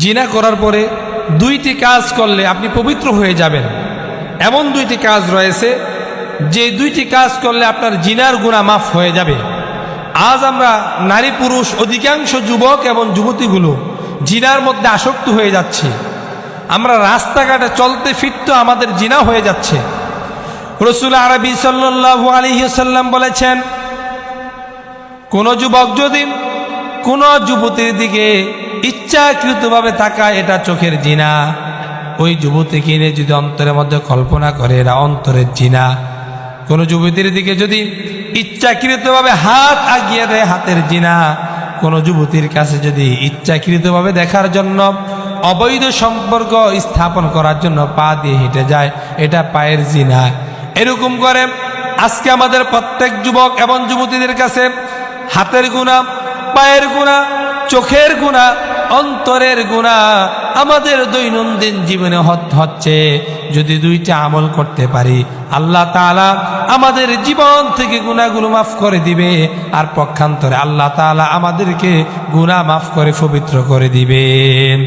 জিনা করার পরে দুইটি কাজ করলে আপনি পবিত্র হয়ে যাবেন। এমন দুইটি কাজ রয়েছে যে দুইটি কাজ করলে আপনার জিনার গুনাহ মাফ হয়ে যাবে। আজ আমরা নারী পুরুষ অধিকাংশ যুবক এবং যুবতীগুলো জিনার মধ্যে আসক্ত হয়ে যাচ্ছে। আমরা রাস্তাঘাটে চলতে ফিরতে আমাদের জিনা হয়ে যাচ্ছে। রাসূল আরবি সাল্লাল্লাহু আলাইহি ওয়াসাল্লাম বলেছেন, কোন যুবক যদি কোন যুবতীর দিকে ইচ্ছাকৃতভাবে তাকায়, এটা চোখের জিনা। ওই যুবতীকে নিয়ে যদি অন্তরের মধ্যে কল্পনা করে, এরা অন্তরের জিনা। কোন যুবতীর দিকে যদি ইচ্ছাকৃতভাবে হাত আগিয়ে দেয়, হাতের জিনা। কোন যুবতীর কাছে যদি ইচ্ছাকৃতভাবে দেখার জন্য অবৈধ সম্পর্ক স্থাপন করার জন্য পা দিয়ে হেঁটে যায়, এটা পায়ের জিনা। এরকম করে আজকে আমাদের প্রত্যেক যুবক এবং যুবতীদের কাছে হাতের গুনাহ, পায়ের গুনাহ, চোখের গুনাহ, অন্তরের গুনাহ আমাদের দৈনন্দিন জীবনে হচ্ছে। যদি দুইটা আমল করতে পারি, আল্লাহ তাআলা আমাদের জীবন থেকে গুনাহগুলো মাফ করে দিবে, আর পক্ষান্তরে আল্লাহ তাআলা আমাদেরকে গুনাহ মাফ করে পবিত্র করে দিবেন।